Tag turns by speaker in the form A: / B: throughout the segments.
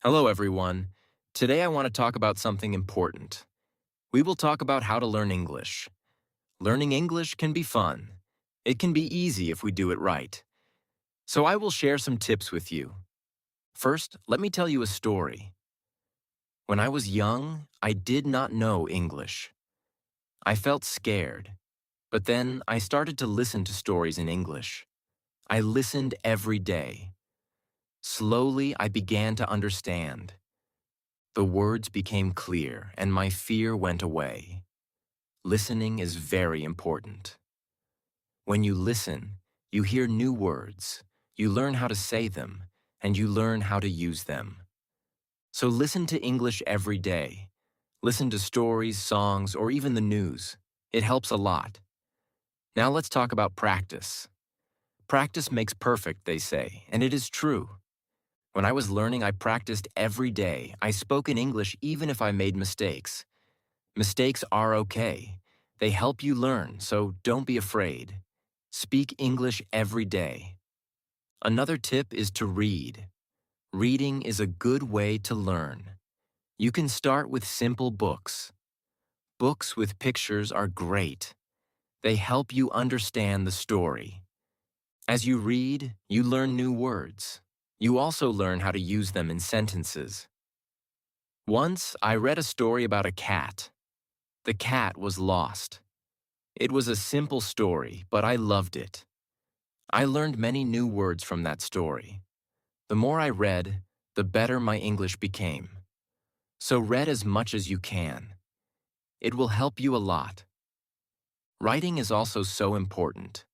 A: Hello, everyone. Today I want to talk about something important. We will talk about how to learn English. Learning English can be fun. It can be easy if we do it right. So I will share some tips with you. First, let me tell you a story. When I was young, I did not know English. I felt scared. But then I started to listen to stories in English. I listened every day. Slowly, I began to understand. The words became clear and my fear went away. Listening is very important. When you listen, you hear new words, you learn how to say them, and you learn how to use them. So listen to English every day. Listen to stories, songs, or even the news. It helps a lot. Now let's talk about practice. Practice makes perfect, they say, and it is true. When I was learning, I practiced every day. I spoke in English even if I made mistakes. Mistakes are okay. They help you learn, so don't be afraid. Speak English every day. Another tip is to read. Reading is a good way to learn. You can start with simple books. Books with pictures are great. They help you understand the story. As you read, you learn new words. You also learn how to use them in sentences. Once, I read a story about a cat. The cat was lost. It was a simple story, but I loved it. I learned many new words from that story. The more I read, the better my English became. So read as much as you can. It will help you a lot. Writing is also so important.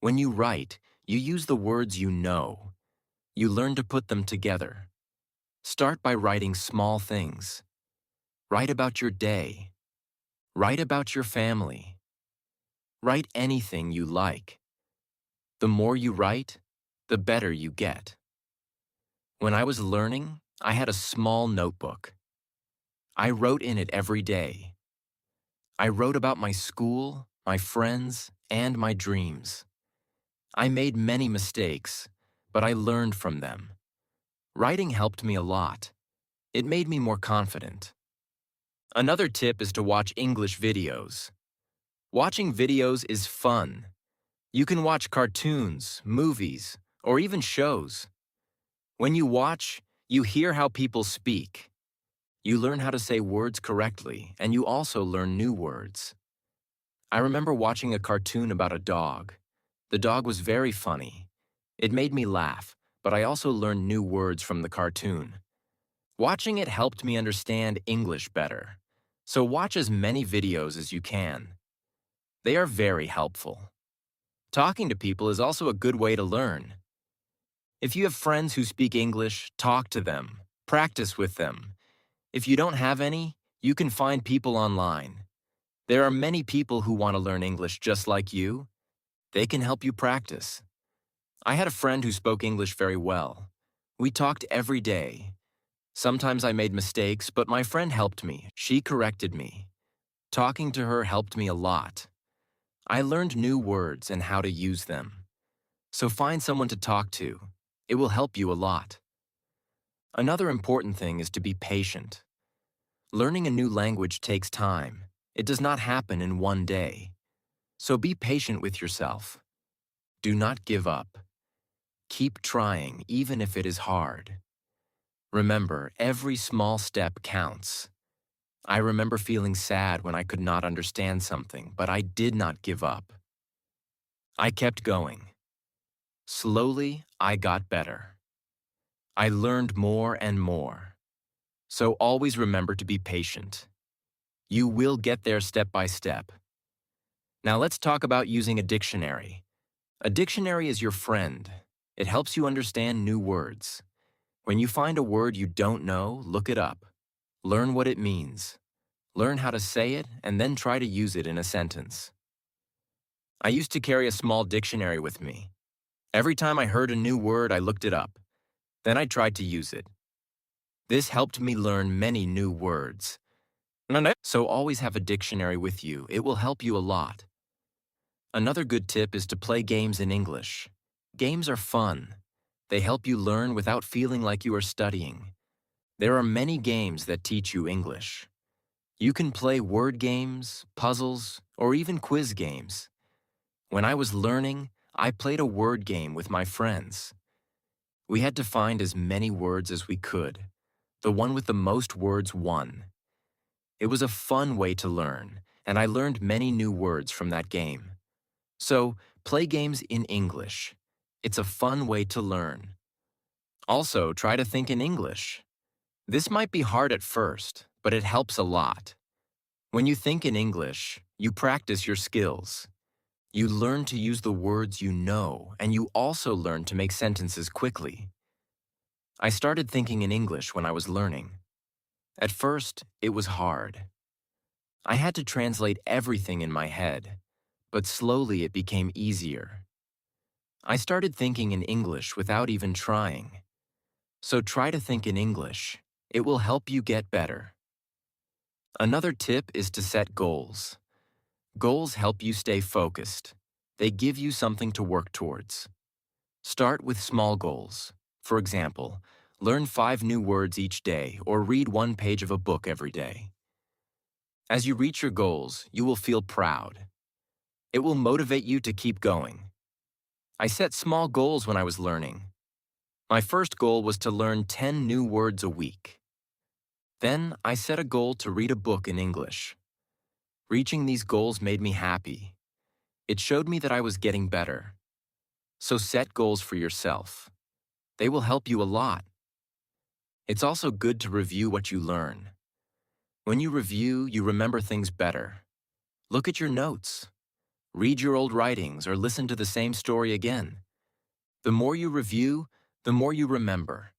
A: When you write, you use the words you know. You learn to put them together. Start by writing small things. Write about your day. Write about your family. Write anything you like. The more you write, the better you get. When I was learning, I had a small notebook. I wrote in it every day. I wrote about my school, my friends, and my dreams. I made many mistakes, but I learned from them. Writing helped me a lot. It made me more confident. Another tip is to watch English videos. Watching videos is fun. You can watch cartoons, movies, or even shows. When you watch, you hear how people speak. You learn how to say words correctly, and you also learn new words. I remember watching a cartoon about a dog. The dog was very funny. It made me laugh, but I also learned new words from the cartoon. Watching it helped me understand English better. So watch as many videos as you can. They are very helpful. Talking to people is also a good way to learn. If you have friends who speak English, talk to them. Practice with them. If you don't have any, you can find people online. There are many people who want to learn English just like you. They can help you practice. I had a friend who spoke English very well. We talked every day. Sometimes I made mistakes, but my friend helped me. She corrected me. Talking to her helped me a lot. I learned new words and how to use them. So find someone to talk to. It will help you a lot. Another important thing is to be patient. Learning a new language takes time. It does not happen in one day. So be patient with yourself. Do not give up. Keep trying, even if it is hard. Remember, every small step counts. I remember feeling sad when I could not understand something, but I did not give up. I kept going. Slowly, I got better. I learned more and more. So always remember to be patient. You will get there step by step. Now let's talk about using a dictionary. A dictionary is your friend. It helps you understand new words. When you find a word you don't know, look it up. Learn what it means. Learn how to say it, and then try to use it in a sentence. I used to carry a small dictionary with me. Every time I heard a new word, I looked it up. Then I tried to use it. This helped me learn many new words. So always have a dictionary with you. It will help you a lot. Another good tip is to play games in English. Games are fun. They help you learn without feeling like you are studying. There are many games that teach you English. You can play word games, puzzles, or even quiz games. When I was learning, I played a word game with my friends. We had to find as many words as we could. The one with the most words won. It was a fun way to learn, and I learned many new words from that game. So, play games in English. It's a fun way to learn. Also, try to think in English. This might be hard at first, but it helps a lot. When you think in English, you practice your skills. You learn to use the words you know, and you also learn to make sentences quickly. I started thinking in English when I was learning. At first, it was hard. I had to translate everything in my head, but slowly it became easier. I started thinking in English without even trying. So try to think in English. It will help you get better. Another tip is to set goals. Goals help you stay focused. They give you something to work towards. Start with small goals. For example, learn 5 new words each day or read 1 page of a book every day. As you reach your goals, you will feel proud. It will motivate you to keep going. I set small goals when I was learning. My first goal was to learn 10 new words a week. Then I set a goal to read a book in English. Reaching these goals made me happy. It showed me that I was getting better. So set goals for yourself. They will help you a lot. It's also good to review what you learn. When you review, you remember things better. Look at your notes. Read your old writings or listen to the same story again. The more you review, the more you remember.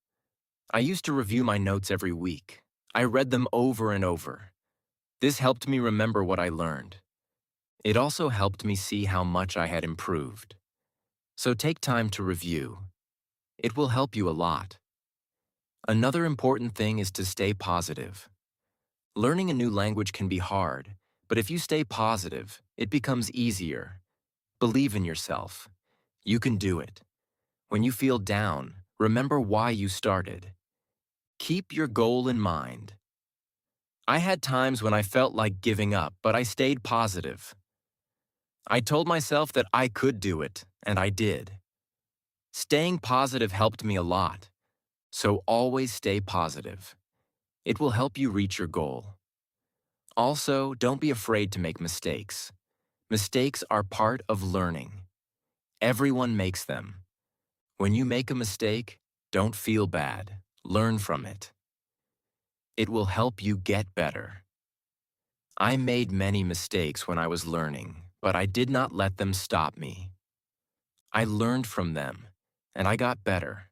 A: I used to review my notes every week. I read them over and over. This helped me remember what I learned. It also helped me see how much I had improved. So take time to review. It will help you a lot. Another important thing is to stay positive. Learning a new language can be hard, but if you stay positive, it becomes easier. Believe in yourself. You can do it. When you feel down, remember why you started. Keep your goal in mind. I had times when I felt like giving up, but I stayed positive. I told myself that I could do it, and I did. Staying positive helped me a lot, so always stay positive. It will help you reach your goal. Also, don't be afraid to make mistakes. Mistakes are part of learning. Everyone makes them. When you make a mistake, don't feel bad. Learn from it. It will help you get better. I made many mistakes when I was learning, but I did not let them stop me. I learned from them, and I got better.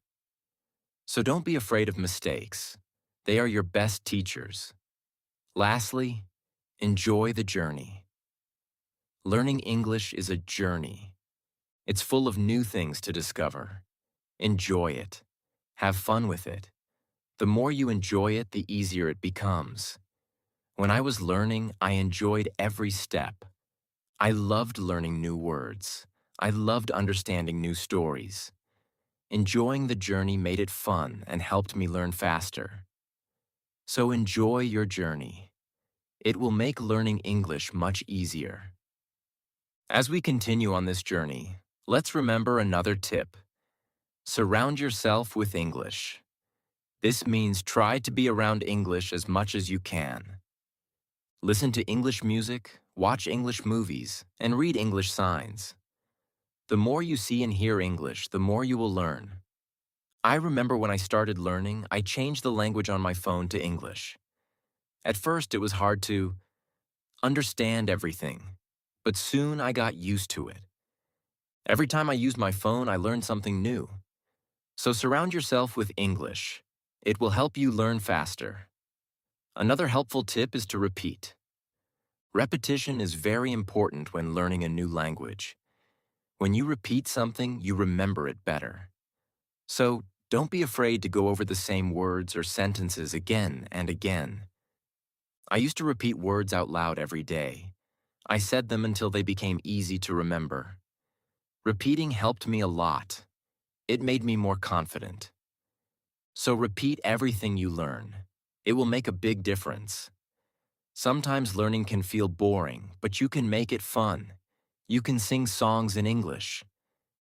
A: So don't be afraid of mistakes. They are your best teachers. Lastly, enjoy the journey. Learning English is a journey. It's full of new things to discover. Enjoy it. Have fun with it. The more you enjoy it, the easier it becomes. When I was learning, I enjoyed every step. I loved learning new words. I loved understanding new stories. Enjoying the journey made it fun and helped me learn faster. So enjoy your journey. It will make learning English much easier. As we continue on this journey, let's remember another tip. Surround yourself with English. This means try to be around English as much as you can. Listen to English music, watch English movies, and read English signs. The more you see and hear English, the more you will learn. I remember when I started learning, I changed the language on my phone to English. At first, it was hard to understand everything, but soon I got used to it. Every time I used my phone, I learned something new. So surround yourself with English. It will help you learn faster. Another helpful tip is to repeat. Repetition is very important when learning a new language. When you repeat something, you remember it better. So don't be afraid to go over the same words or sentences again and again. I used to repeat words out loud every day. I said them until they became easy to remember. Repeating helped me a lot. It made me more confident. So repeat everything you learn. It will make a big difference. Sometimes learning can feel boring, but you can make it fun. You can sing songs in English.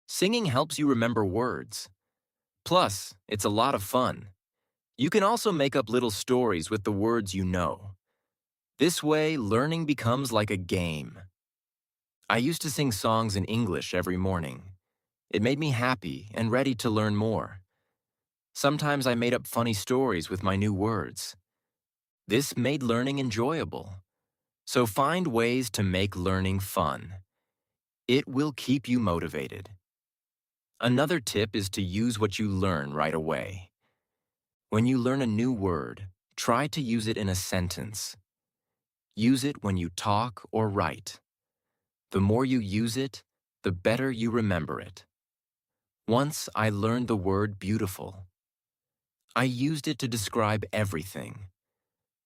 A: Singing helps you remember words. Plus, it's a lot of fun. You can also make up little stories with the words you know. This way, learning becomes like a game. I used to sing songs in English every morning. It made me happy and ready to learn more. Sometimes I made up funny stories with my new words. This made learning enjoyable. So find ways to make learning fun. It will keep you motivated. Another tip is to use what you learn right away. When you learn a new word, try to use it in a sentence. Use it when you talk or write. The more you use it, the better you remember it. Once I learned the word beautiful. I used it to describe everything.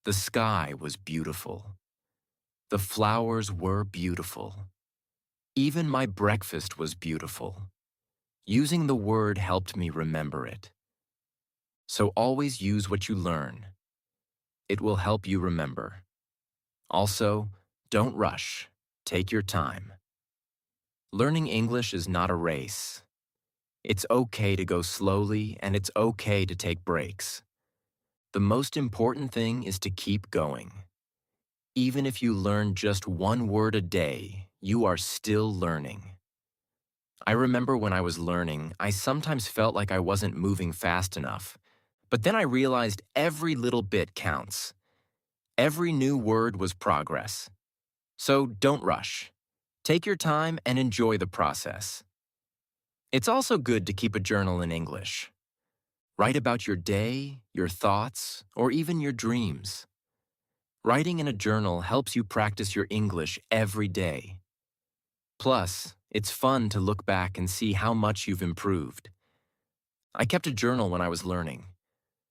A: The sky was beautiful. The flowers were beautiful. Even my breakfast was beautiful. Using the word helped me remember it. So always use what you learn. It will help you remember. Also, don't rush. Take your time. Learning English is not a race. It's okay to go slowly and it's okay to take breaks. The most important thing is to keep going. Even if you learn just one word a day, you are still learning. I remember when I was learning, I sometimes felt like I wasn't moving fast enough. But then I realized every little bit counts. Every new word was progress. So don't rush. Take your time and enjoy the process. It's also good to keep a journal in English. Write about your day, your thoughts, or even your dreams. Writing in a journal helps you practice your English every day. Plus, it's fun to look back and see how much you've improved. I kept a journal when I was learning.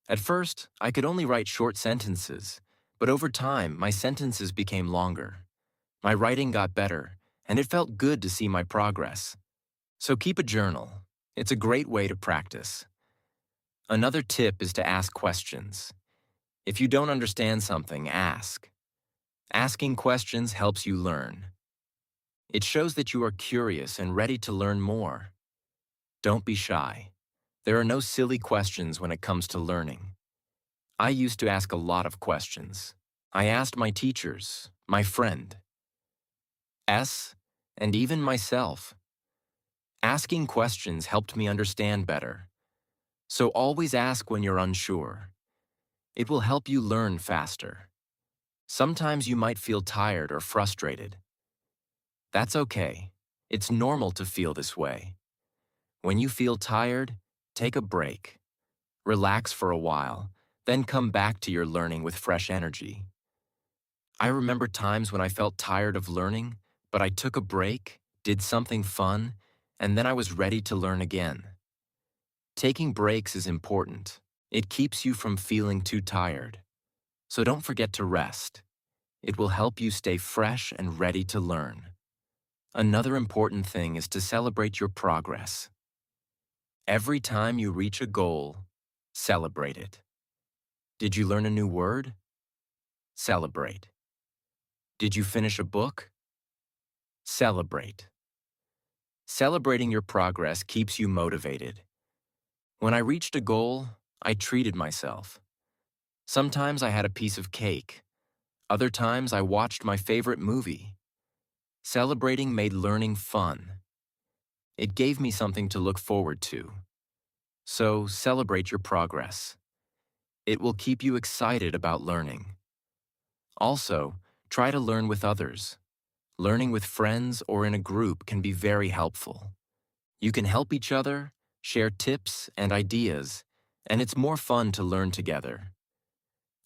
A: At first, I could only write short sentences, but over time, my sentences became longer. My writing got better, and it felt good to see my progress. So keep a journal. It's a great way to practice. Another tip is to ask questions. If you don't understand something, ask. Asking questions helps you learn. It shows that you are curious and ready to learn more. Don't be shy. There are no silly questions when it comes to learning. I used to ask a lot of questions. I asked my teachers, my friend, and even myself. Asking questions helped me understand better. So always ask when you're unsure. It will help you learn faster. Sometimes you might feel tired or frustrated. That's okay. It's normal to feel this way. When you feel tired, take a break. Relax for a while, then come back to your learning with fresh energy. I remember times when I felt tired of learning, but I took a break, did something fun, and then I was ready to learn again. Taking breaks is important. It keeps you from feeling too tired. So don't forget to rest. It will help you stay fresh and ready to learn. Another important thing is to celebrate your progress. Every time you reach a goal, celebrate it. Did you learn a new word? Celebrate. Did you finish a book? Celebrate. Celebrating your progress keeps you motivated. When I reached a goal, I treated myself. Sometimes I had a piece of cake. Other times I watched my favorite movie. Celebrating made learning fun. It gave me something to look forward to. So celebrate your progress. It will keep you excited about learning. Also, try to learn with others. Learning with friends or in a group can be very helpful. You can help each other, share tips and ideas, and it's more fun to learn together.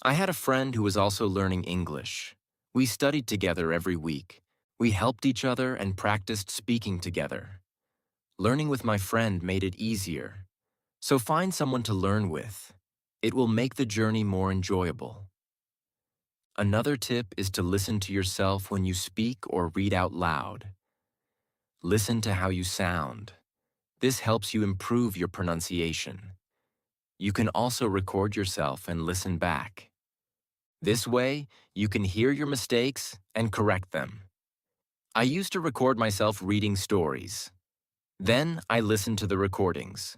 A: I had a friend who was also learning English. We studied together every week. We helped each other and practiced speaking together. Learning with my friend made it easier. So find someone to learn with. It will make the journey more enjoyable. Another tip is to listen to yourself when you speak or read out loud. Listen to how you sound. This helps you improve your pronunciation. You can also record yourself and listen back. This way, you can hear your mistakes and correct them. I used to record myself reading stories. Then I listened to the recordings.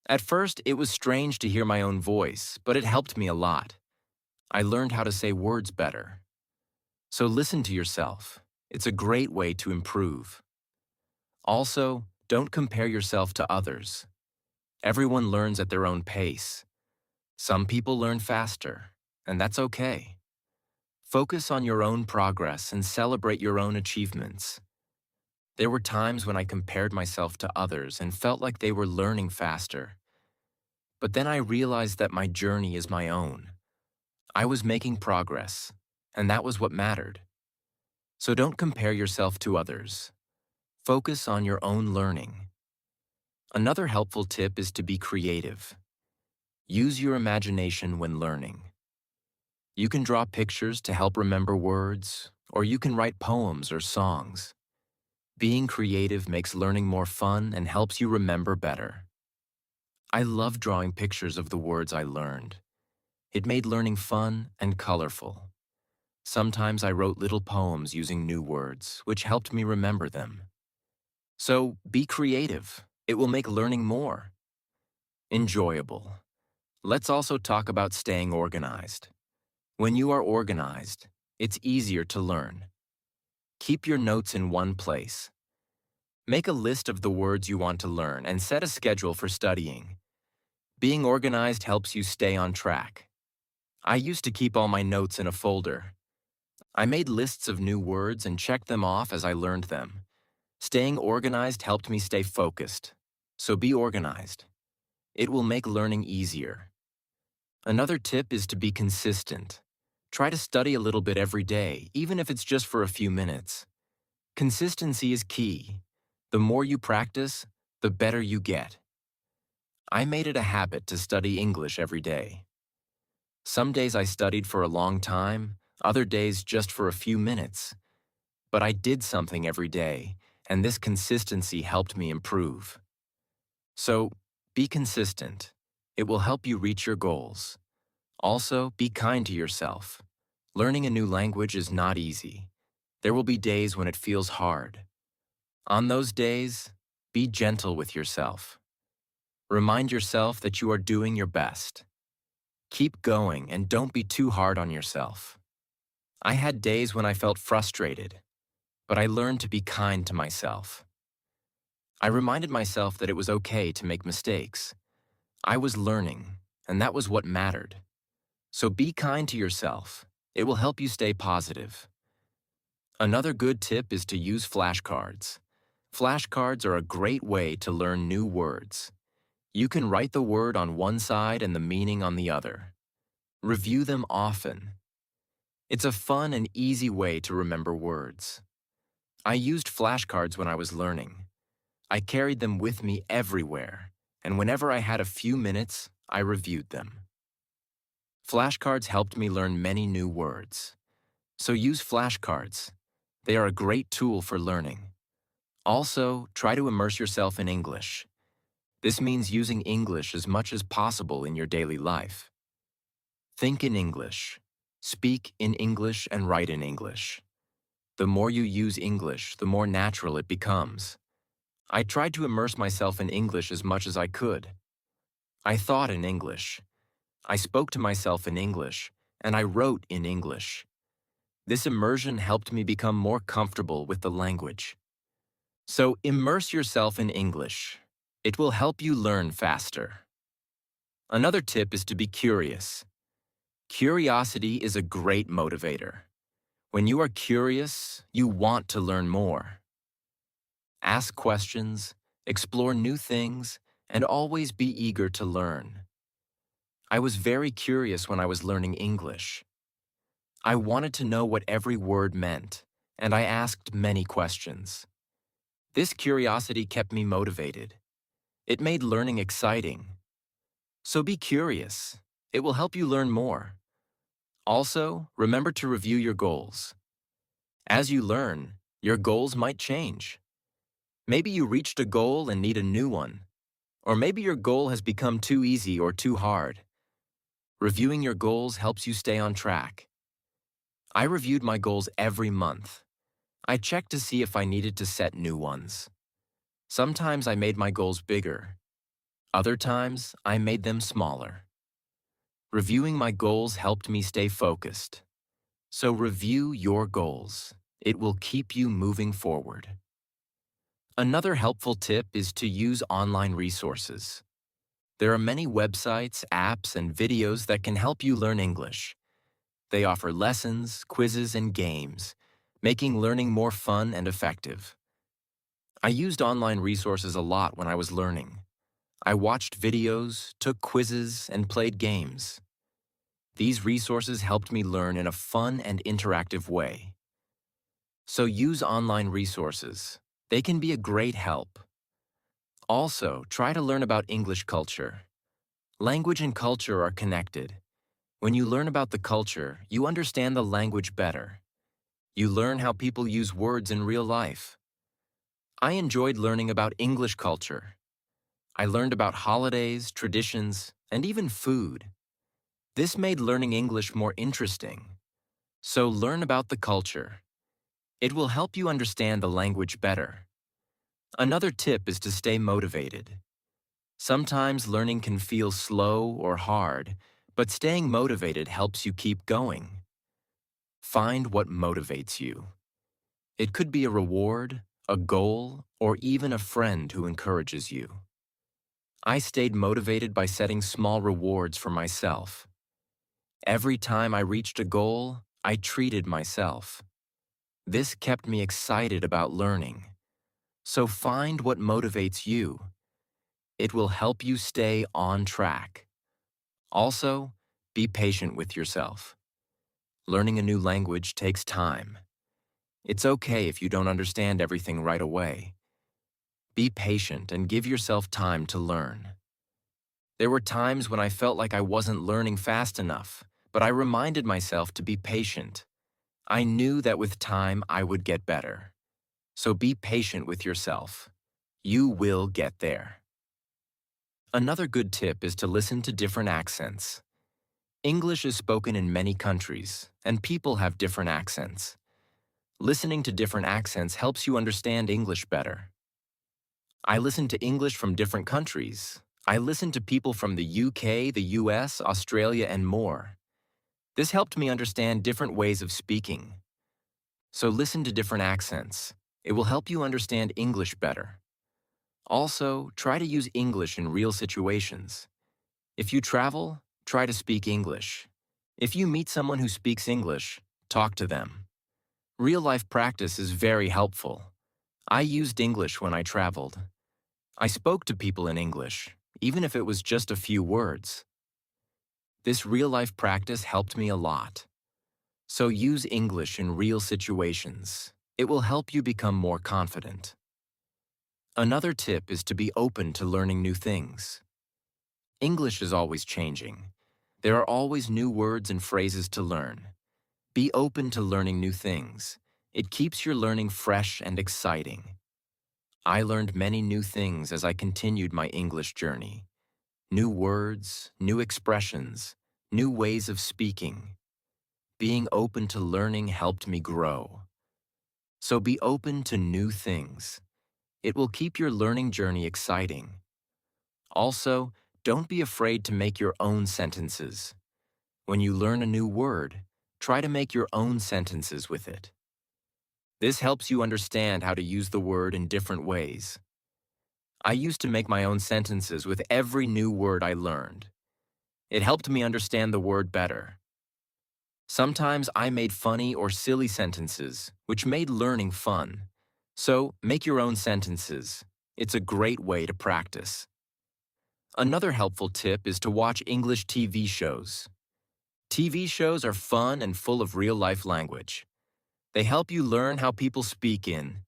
A: At first, it was strange to hear my own voice, but it helped me a lot. I learned how to say words better. So listen to yourself. It's a great way to improve. Also, don't compare yourself to others. Everyone learns at their own pace. Some people learn faster, and that's okay. Focus on your own progress and celebrate your own achievements. There were times when I compared myself to others and felt like they were learning faster. But then I realized that my journey is my own. I was making progress, and that was what mattered. So don't compare yourself to others. Focus on your own learning. Another helpful tip is to be creative. Use your imagination when learning. You can draw pictures to help remember words, or you can write poems or songs. Being creative makes learning more fun and helps you remember better. I love drawing pictures of the words I learned. It made learning fun and colorful. Sometimes I wrote little poems using new words, which helped me remember them. So be creative. It will make learning more enjoyable. Let's also talk about staying organized. When you are organized, it's easier to learn. Keep your notes in one place. Make a list of the words you want to learn and set a schedule for studying. Being organized helps you stay on track. I used to keep all my notes in a folder. I made lists of new words and checked them off as I learned them. Staying organized helped me stay focused. So be organized. It will make learning easier. Another tip is to be consistent. Try to study a little bit every day, even if it's just for a few minutes. Consistency is key. The more you practice, the better you get. I made it a habit to study English every day. Some days I studied for a long time, other days just for a few minutes. But I did something every day, and this consistency helped me improve. So, be consistent. It will help you reach your goals. Also, be kind to yourself. Learning a new language is not easy. There will be days when it feels hard. On those days, be gentle with yourself. Remind yourself that you are doing your best. Keep going and don't be too hard on yourself. I had days when I felt frustrated, but I learned to be kind to myself. I reminded myself that it was okay to make mistakes. I was learning, and that was what mattered. So be kind to yourself. It will help you stay positive. Another good tip is to use flashcards. Flashcards are a great way to learn new words. You can write the word on one side and the meaning on the other. Review them often. It's a fun and easy way to remember words. I used flashcards when I was learning. I carried them with me everywhere, and whenever I had a few minutes, I reviewed them. Flashcards helped me learn many new words. So use flashcards. They are a great tool for learning. Also, try to immerse yourself in English. This means using English as much as possible in your daily life. Think in English. Speak in English and write in English. The more you use English, the more natural it becomes. I tried to immerse myself in English as much as I could. I thought in English. I spoke to myself in English, and I wrote in English. This immersion helped me become more comfortable with the language. So immerse yourself in English. It will help you learn faster. Another tip is to be curious. Curiosity is a great motivator. When you are curious, you want to learn more. Ask questions, explore new things, and always be eager to learn. I was very curious when I was learning English. I wanted to know what every word meant, and I asked many questions. This curiosity kept me motivated. It made learning exciting. So be curious. It will help you learn more. Also, remember to review your goals. As you learn, your goals might change. Maybe you reached a goal and need a new one. Or maybe your goal has become too easy or too hard. Reviewing your goals helps you stay on track. I reviewed my goals every month. I checked to see if I needed to set new ones. Sometimes I made my goals bigger. Other times, I made them smaller. Reviewing my goals helped me stay focused. So review your goals. It will keep you moving forward. Another helpful tip is to use online resources. There are many websites, apps, and videos that can help you learn English. They offer lessons, quizzes, and games, making learning more fun and effective. I used online resources a lot when I was learning. I watched videos, took quizzes, and played games. These resources helped me learn in a fun and interactive way. So use online resources. They can be a great help. Also, try to learn about English culture. Language and culture are connected. When you learn about the culture, you understand the language better. You learn how people use words in real life. I enjoyed learning about English culture. I learned about holidays, traditions, and even food. This made learning English more interesting. So learn about the culture. It will help you understand the language better. Another tip is to stay motivated. Sometimes learning can feel slow or hard, but staying motivated helps you keep going. Find what motivates you. It could be a reward, a goal, or even a friend who encourages you. I stayed motivated by setting small rewards for myself. Every time I reached a goal, I treated myself. This kept me excited about learning. So find what motivates you. It will help you stay on track. Also, be patient with yourself. Learning a new language takes time. It's okay if you don't understand everything right away. Be patient and give yourself time to learn. There were times when I felt like I wasn't learning fast enough, but I reminded myself to be patient. I knew that with time I would get better. So be patient with yourself. You will get there. Another good tip is to listen to different accents. English is spoken in many countries, and people have different accents. Listening to different accents helps you understand English better. I listen to English from different countries. I listen to people from the UK, the US, Australia, and more. This helped me understand different ways of speaking. So listen to different accents. It will help you understand English better. Also, try to use English in real situations. If you travel, try to speak English. If you meet someone who speaks English, talk to them. Real-life practice is very helpful. I used English when I traveled. I spoke to people in English, even if it was just a few words. This real-life practice helped me a lot. So use English in real situations. It will help you become more confident. Another tip is to be open to learning new things. English is always changing. There are always new words and phrases to learn. Be open to learning new things. It keeps your learning fresh and exciting. I learned many new things as I continued my English journey. New words, new expressions, new ways of speaking. Being open to learning helped me grow. So be open to new things. It will keep your learning journey exciting. Also, don't be afraid to make your own sentences. When you learn a new word, try to make your own sentences with it. This helps you understand how to use the word in different ways. I used to make my own sentences with every new word I learned. It helped me understand the word better. Sometimes I made funny or silly sentences, which made learning fun. So, make your own sentences. It's a great way to practice. Another helpful tip is to watch English TV shows. TV shows are fun and full of real-life language. They help you learn how people speak in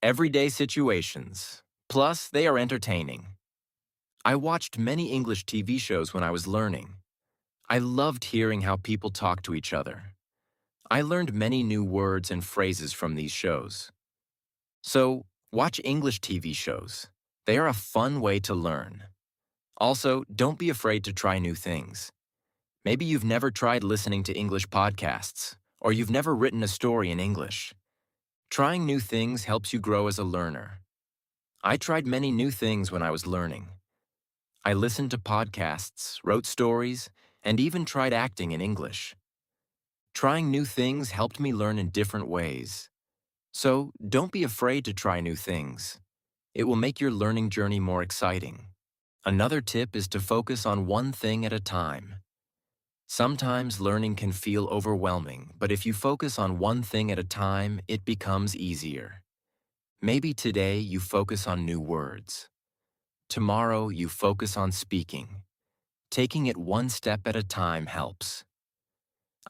A: everyday situations. Plus, they are entertaining. I watched many English TV shows when I was learning. I loved hearing how people talk to each other. I learned many new words and phrases from these shows. So, watch English TV shows. They are a fun way to learn. Also, don't be afraid to try new things. Maybe you've never tried listening to English podcasts, or you've never written a story in English. Trying new things helps you grow as a learner. I tried many new things when I was learning. I listened to podcasts, wrote stories, and even tried acting in English. Trying new things helped me learn in different ways. So, don't be afraid to try new things. It will make your learning journey more exciting. Another tip is to focus on one thing at a time. Sometimes learning can feel overwhelming, but if you focus on one thing at a time, it becomes easier. Maybe today you focus on new words. Tomorrow you focus on speaking. Taking it one step at a time helps.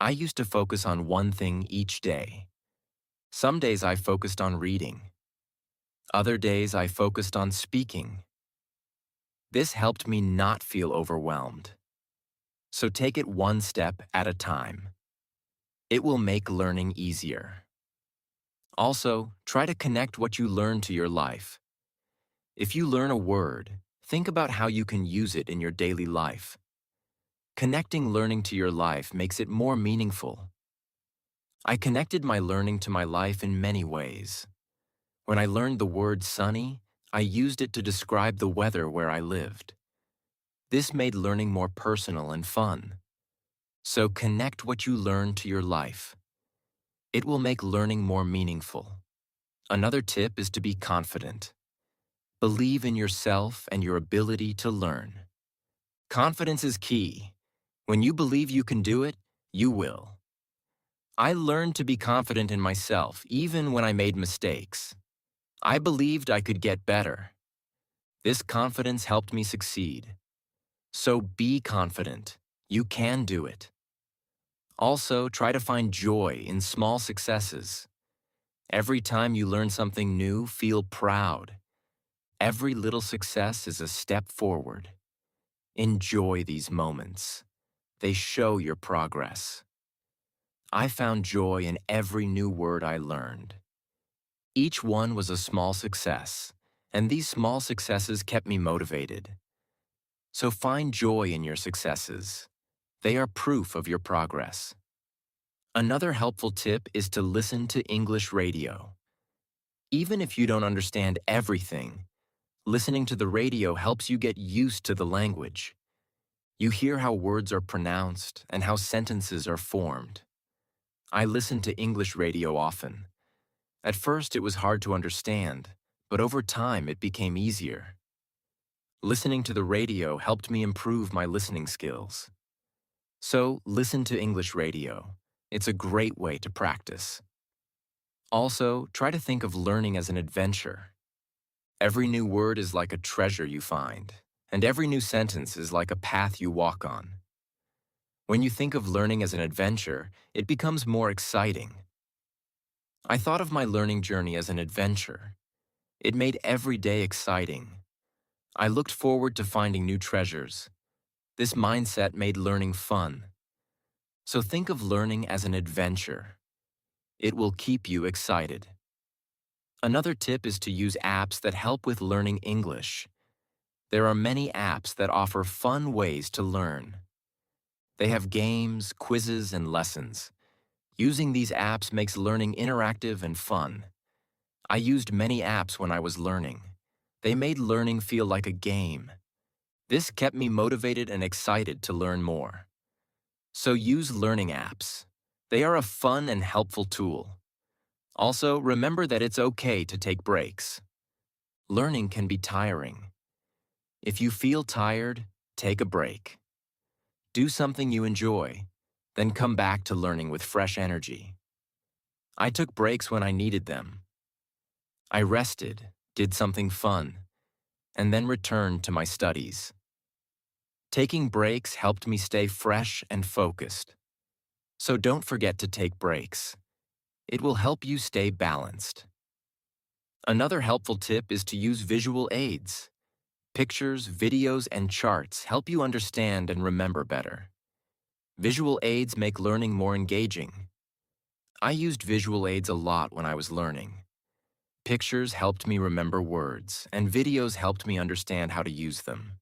A: I used to focus on one thing each day. Some days I focused on reading. Other days I focused on speaking. This helped me not feel overwhelmed. So take it one step at a time. It will make learning easier. Also, try to connect what you learn to your life. If you learn a word, think about how you can use it in your daily life. Connecting learning to your life makes it more meaningful. I connected my learning to my life in many ways. When I learned the word sunny, I used it to describe the weather where I lived. This made learning more personal and fun. So connect what you learn to your life. It will make learning more meaningful. Another tip is to be confident. Believe in yourself and your ability to learn. Confidence is key. When you believe you can do it, you will. I learned to be confident in myself even when I made mistakes. I believed I could get better. This confidence helped me succeed. So be confident. You can do it. Also, try to find joy in small successes. Every time you learn something new, feel proud. Every little success is a step forward. Enjoy these moments. They show your progress. I found joy in every new word I learned. Each one was a small success, and these small successes kept me motivated. So find joy in your successes. They are proof of your progress. Another helpful tip is to listen to English radio. Even if you don't understand everything, listening to the radio helps you get used to the language. You hear how words are pronounced and how sentences are formed. I listen to English radio often. At first it was hard to understand, but over time it became easier. Listening to the radio helped me improve my listening skills. So, listen to English radio. It's a great way to practice. Also, try to think of learning as an adventure. Every new word is like a treasure you find, and every new sentence is like a path you walk on. When you think of learning as an adventure, it becomes more exciting. I thought of my learning journey as an adventure. It made every day exciting. I looked forward to finding new treasures. This mindset made learning fun. So think of learning as an adventure. It will keep you excited. Another tip is to use apps that help with learning English. There are many apps that offer fun ways to learn. They have games, quizzes, and lessons. Using these apps makes learning interactive and fun. I used many apps when I was learning. They made learning feel like a game. This kept me motivated and excited to learn more. So use learning apps. They are a fun and helpful tool. Also, remember that it's okay to take breaks. Learning can be tiring. If you feel tired, take a break. Do something you enjoy, then come back to learning with fresh energy. I took breaks when I needed them. I rested, did something fun, and then returned to my studies. Taking breaks helped me stay fresh and focused. So don't forget to take breaks. It will help you stay balanced. Another helpful tip is to use visual aids. Pictures, videos, and charts help you understand and remember better. Visual aids make learning more engaging. I used visual aids a lot when I was learning. Pictures helped me remember words, and videos helped me understand how to use them.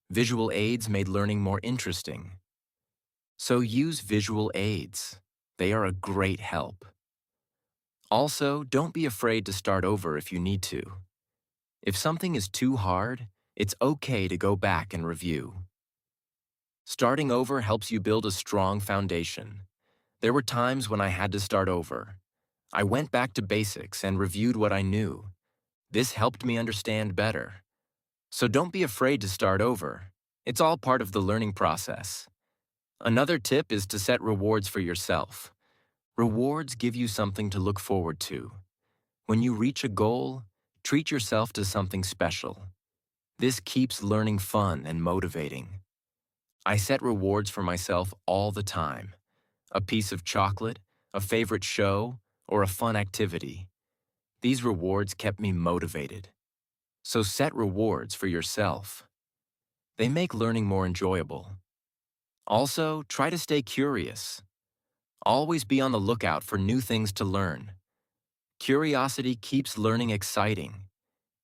A: Visual aids made learning more interesting. So use visual aids. They are a great help. Also, don't be afraid to start over if you need to. If something is too hard, it's okay to go back and review. Starting over helps you build a strong foundation. There were times when I had to start over. I went back to basics and reviewed what I knew. This helped me understand better. So don't be afraid to start over. It's all part of the learning process. Another tip is to set rewards for yourself. Rewards give you something to look forward to. When you reach a goal, treat yourself to something special. This keeps learning fun and motivating. I set rewards for myself all the time. A piece of chocolate, a favorite show, or a fun activity. These rewards kept me motivated. So set rewards for yourself. They make learning more enjoyable. Also, try to stay curious. Always be on the lookout for new things to learn. Curiosity keeps learning exciting.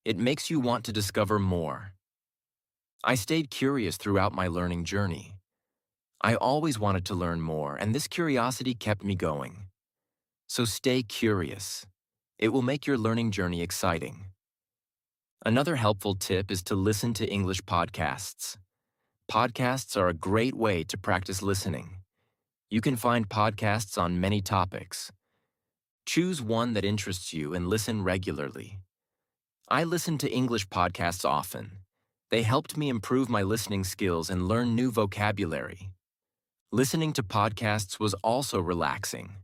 A: It makes you want to discover more. I stayed curious throughout my learning journey. I always wanted to learn more, and this curiosity kept me going. So stay curious. It will make your learning journey exciting. Another helpful tip is to listen to English podcasts. Podcasts are a great way to practice listening. You can find podcasts on many topics. Choose one that interests you and listen regularly. I listen to English podcasts often. They helped me improve my listening skills and learn new vocabulary. Listening to podcasts was also relaxing.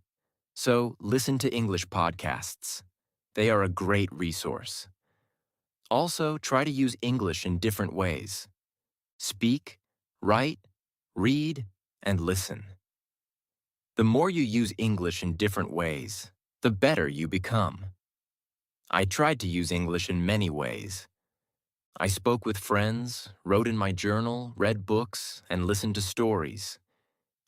A: So, listen to English podcasts. They are a great resource. Also, try to use English in different ways. Speak, write, read, and listen. The more you use English in different ways, the better you become. I tried to use English in many ways. I spoke with friends, wrote in my journal, read books, and listened to stories.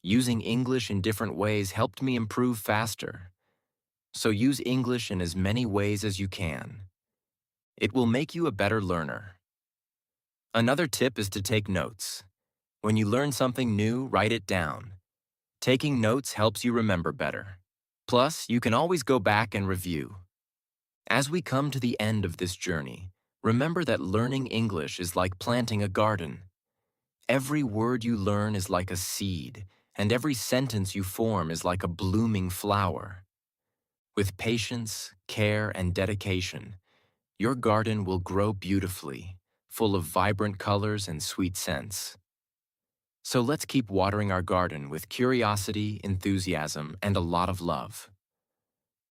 A: Using English in different ways helped me improve faster. So use English in as many ways as you can. It will make you a better learner. Another tip is to take notes. When you learn something new, write it down. Taking notes helps you remember better. Plus, you can always go back and review. As we come to the end of this journey, remember that learning English is like planting a garden. Every word you learn is like a seed, and every sentence you form is like a blooming flower. With patience, care, and dedication, your garden will grow beautifully, full of vibrant colors and sweet scents. So let's keep watering our garden with curiosity, enthusiasm, and a lot of love.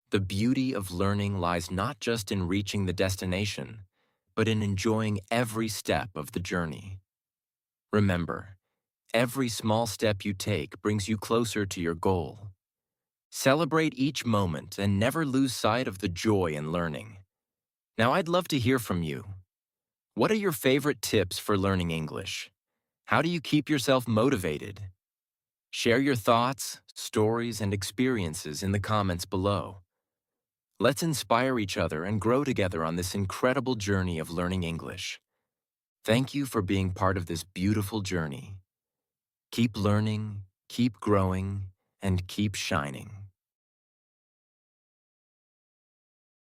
A: The beauty of learning lies not just in reaching the destination, but in enjoying every step of the journey. Remember, every small step you take brings you closer to your goal. Celebrate each moment and never lose sight of the joy in learning. Now I'd love to hear from you. What are your favorite tips for learning English? How do you keep yourself motivated? Share your thoughts, stories, and experiences in the comments below. Let's inspire each other and grow together on this incredible journey of learning English. Thank you for being part of this beautiful journey. Keep learning, keep growing, and keep shining.